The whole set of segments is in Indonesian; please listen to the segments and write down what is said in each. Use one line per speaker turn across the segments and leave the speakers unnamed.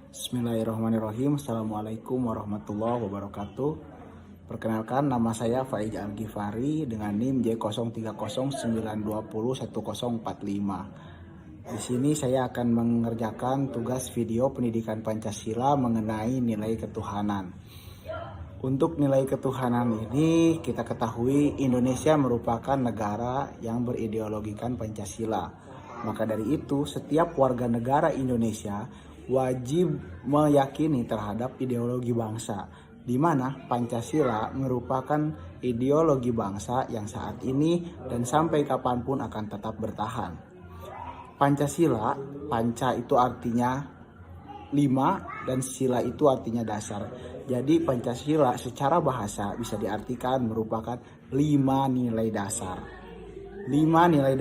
Bismillahirrahmanirrahim. Assalamualaikum warahmatullahi wabarakatuh. Perkenalkan, nama saya Faiz Al-Ghifari dengan NIM J0309201045. Di sini saya akan mengerjakan tugas video pendidikan Pancasila mengenai nilai ketuhanan. Untuk nilai ketuhanan ini kita ketahui Indonesia merupakan negara yang berideologikan Pancasila. Maka dari itu setiap warga negara Indonesia wajib meyakini terhadap ideologi bangsa, di mana Pancasila merupakan ideologi bangsa yang saat ini dan sampai kapanpun akan tetap bertahan. Pancasila, panca itu artinya 5 dan sila itu artinya dasar. Jadi Pancasila secara bahasa bisa diartikan merupakan 5 nilai dasar. 5 nilai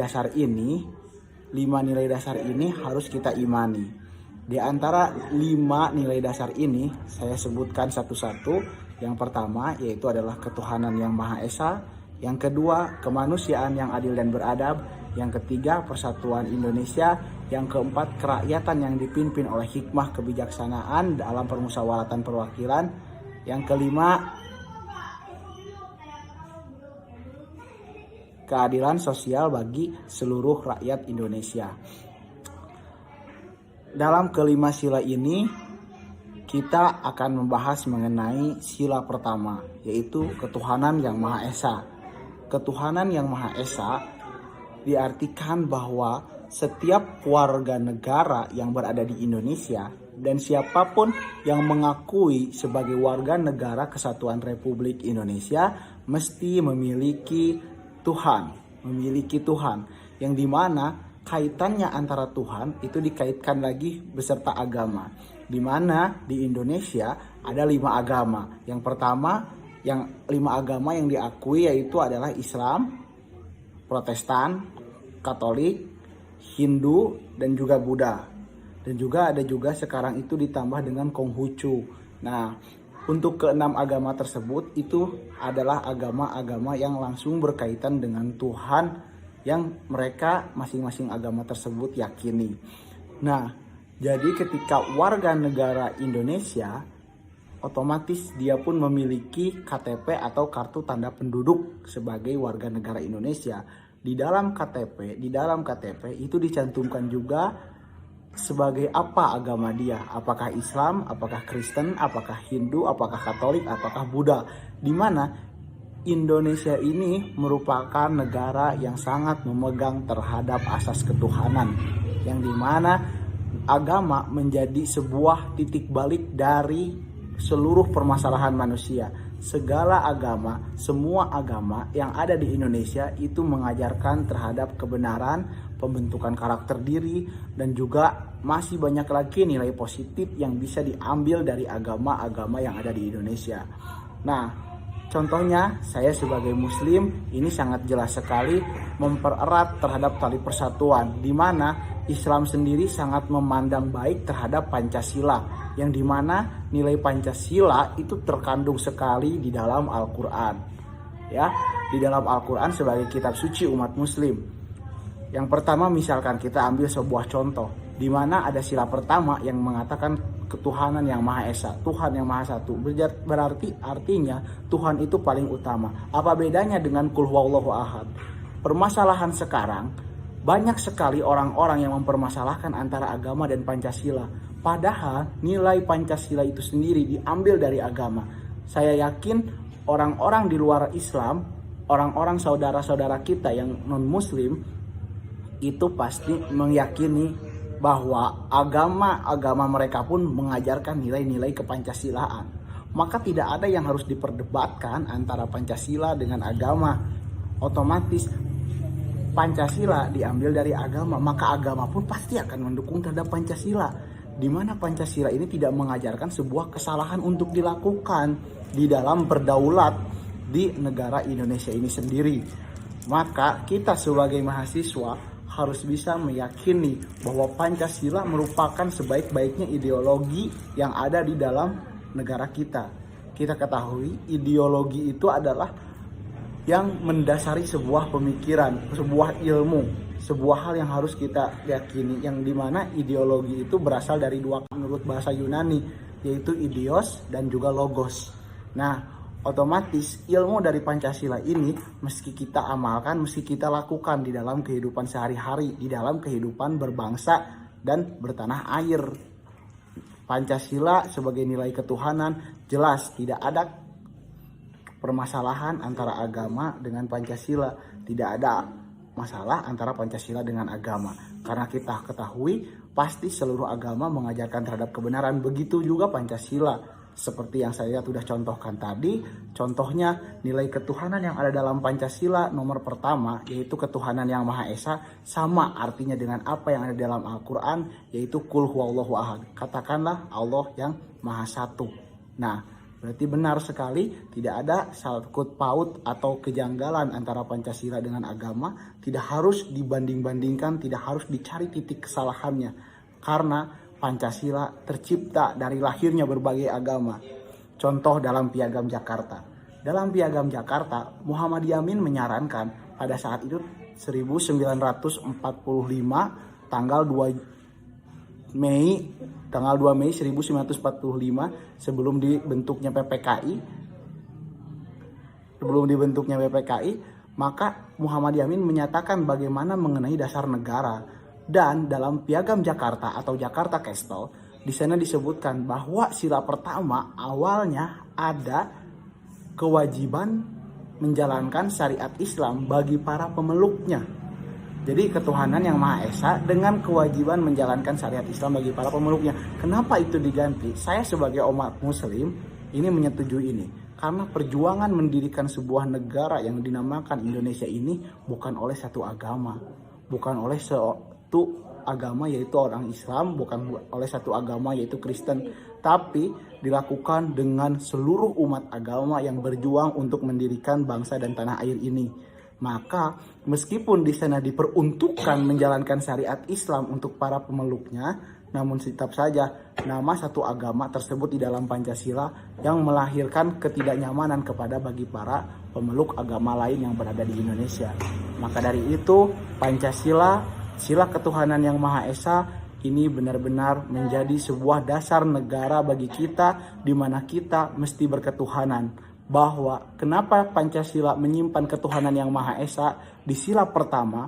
dasar ini harus kita imani. Di antara 5 nilai dasar ini saya sebutkan satu-satu. Yang pertama yaitu adalah ketuhanan yang Maha Esa. Yang kedua, kemanusiaan yang adil dan beradab. Yang ketiga, persatuan Indonesia. Yang keempat, kerakyatan yang dipimpin oleh hikmah kebijaksanaan dalam permusyawaratan perwakilan. Yang kelima, keadilan sosial bagi seluruh rakyat Indonesia. Dalam kelima sila ini, kita akan membahas mengenai sila pertama, yaitu ketuhanan yang Maha Esa. Ketuhanan yang Maha Esa diartikan bahwa setiap warga negara yang berada di Indonesia dan siapapun yang mengakui sebagai warga negara Kesatuan Republik Indonesia mesti memiliki Tuhan, yang dimana kaitannya antara Tuhan itu dikaitkan lagi beserta agama, dimana di Indonesia ada 5 agama. Yang pertama, yang 5 agama yang diakui yaitu adalah Islam, Protestan, Katolik, Hindu, dan juga Buddha. Dan juga ada sekarang itu ditambah dengan Konghucu. Nah, untuk ke-6 agama tersebut itu adalah agama-agama yang langsung berkaitan dengan Tuhan yang mereka masing-masing agama tersebut yakini. Nah, jadi ketika warga negara Indonesia otomatis dia pun memiliki KTP atau kartu tanda penduduk sebagai warga negara Indonesia. Di dalam KTP itu dicantumkan juga sebagai apa agama dia, apakah Islam, apakah Kristen, apakah Hindu, apakah Katolik, apakah Buddha. Di mana Indonesia ini merupakan negara yang sangat memegang terhadap asas ketuhanan, yang dimana agama menjadi sebuah titik balik dari seluruh permasalahan manusia. Segala agama, semua agama yang ada di Indonesia itu mengajarkan terhadap kebenaran, pembentukan karakter diri, dan juga masih banyak lagi nilai positif yang bisa diambil dari agama-agama yang ada di Indonesia. Nah, contohnya saya sebagai muslim ini sangat jelas sekali mempererat terhadap tali persatuan, di mana Islam sendiri sangat memandang baik terhadap Pancasila, yang dimana nilai Pancasila itu terkandung sekali di dalam Al-Quran. Ya, di dalam Al-Quran sebagai kitab suci umat muslim. Yang pertama misalkan kita ambil sebuah contoh, di mana ada sila pertama yang mengatakan ketuhanan yang Maha Esa, Tuhan yang Maha Satu. Berarti artinya Tuhan itu paling utama. Apa bedanya dengan Qul Huwallahu Ahad? Permasalahan sekarang banyak sekali orang-orang yang mempermasalahkan antara agama dan Pancasila. Padahal nilai Pancasila itu sendiri diambil dari agama. Saya yakin orang-orang di luar Islam, orang-orang saudara-saudara kita yang non-muslim, itu pasti meyakini bahwa agama mereka pun mengajarkan nilai-nilai kepancasilaan. Maka tidak ada yang harus diperdebatkan antara Pancasila dengan agama. Otomatis Pancasila diambil dari agama, maka agama pun pasti akan mendukung terhadap Pancasila. Di mana Pancasila ini tidak mengajarkan sebuah kesalahan untuk dilakukan di dalam berdaulat di negara Indonesia ini sendiri. Maka kita sebagai mahasiswa harus bisa meyakini bahwa Pancasila merupakan sebaik-baiknya ideologi yang ada di dalam negara kita. Kita ketahui ideologi itu adalah yang mendasari sebuah pemikiran, sebuah ilmu, sebuah hal yang harus kita yakini, yang dimana ideologi itu berasal dari dua menurut bahasa Yunani, yaitu idios dan juga logos. Nah, otomatis ilmu dari Pancasila ini meski kita amalkan, meski kita lakukan di dalam kehidupan sehari-hari, di dalam kehidupan berbangsa dan bertanah air. Pancasila sebagai nilai ketuhanan, jelas tidak ada permasalahan antara agama dengan Pancasila. Tidak ada masalah antara Pancasila dengan agama. Karena kita ketahui pasti seluruh agama mengajarkan terhadap kebenaran. Begitu juga Pancasila. Seperti yang saya sudah contohkan tadi, contohnya nilai ketuhanan yang ada dalam Pancasila nomor pertama, yaitu ketuhanan yang Maha Esa, sama artinya dengan apa yang ada dalam Al-Quran, yaitu Qul huwallahu ahad. Katakanlah Allah yang Maha Satu. Nah, berarti benar sekali tidak ada sangkut paut atau kejanggalan antara Pancasila dengan agama. Tidak harus dibanding-bandingkan, tidak harus dicari titik kesalahannya. Karena Pancasila tercipta dari lahirnya berbagai agama. Contoh dalam Piagam Jakarta. Dalam Piagam Jakarta, Muhammad Yamin menyarankan pada saat itu 1945 tanggal 2 Mei 1945 sebelum dibentuknya PPKI, maka Muhammad Yamin menyatakan bagaimana mengenai dasar negara. Dan dalam Piagam Jakarta atau Jakarta Castle, di sana disebutkan bahwa sila pertama awalnya ada kewajiban menjalankan syariat Islam bagi para pemeluknya. Jadi ketuhanan yang Maha Esa dengan kewajiban menjalankan syariat Islam bagi para pemeluknya. Kenapa itu diganti? Saya sebagai umat muslim ini menyetujui ini. Karena perjuangan mendirikan sebuah negara yang dinamakan Indonesia ini bukan oleh satu agama. Bukan oleh satu agama yaitu orang Islam, bukan oleh satu agama yaitu Kristen, tapi dilakukan dengan seluruh umat agama yang berjuang untuk mendirikan bangsa dan tanah air ini. Maka meskipun di sana diperuntukkan menjalankan syariat Islam untuk para pemeluknya, namun tetap saja nama satu agama tersebut di dalam Pancasila yang melahirkan ketidaknyamanan bagi para pemeluk agama lain yang berada di Indonesia. Maka dari itu Pancasila, sila ketuhanan yang Maha Esa ini benar-benar menjadi sebuah dasar negara bagi kita, di mana kita mesti berketuhanan. Bahwa kenapa Pancasila menyimpan ketuhanan yang Maha Esa di sila pertama?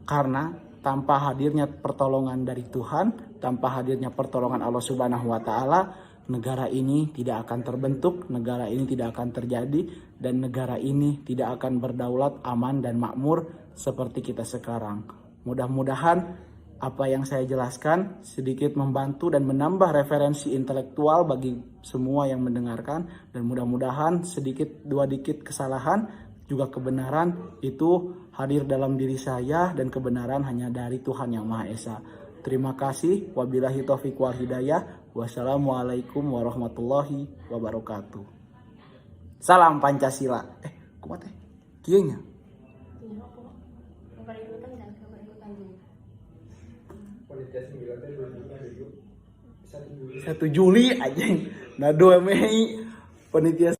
Karena tanpa hadirnya pertolongan dari Tuhan, tanpa hadirnya pertolongan Allah Subhanahu wa Ta'ala, negara ini tidak akan terbentuk, negara ini tidak akan terjadi, dan negara ini tidak akan berdaulat, aman, dan makmur seperti kita sekarang. Mudah-mudahan apa yang saya jelaskan sedikit membantu dan menambah referensi intelektual bagi semua yang mendengarkan. Dan mudah-mudahan dua dikit kesalahan juga kebenaran itu hadir dalam diri saya, dan kebenaran hanya dari Tuhan Yang Maha Esa. Terima kasih. Wabillahi taufiq wal hidayah. Wassalamualaikum warahmatullahi wabarakatuh. Salam Pancasila. Kumaha teh? Kieu nya? 1 Juli aja. Nah 2 Mei panitia